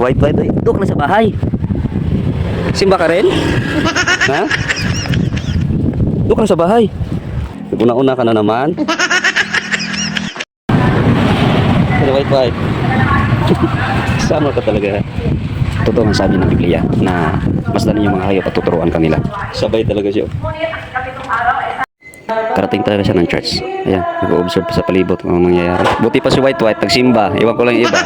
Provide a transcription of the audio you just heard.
White white. Doon ka na sa bahay. Simba ka rin? Ha? Doon ka na sa bahay. Una-una ka na naman. White white. Sama ka talaga. Totoo ang sabi ng Biblia na mas dali yung mga hayop at tuturuan kanila. Sabay talaga siya. Karating talaga siya ng church. Ayan, nag-observe sa palibot kung anong nangyayari. Buti pa si White White, nagsimba. Iwan ko lang yung iba.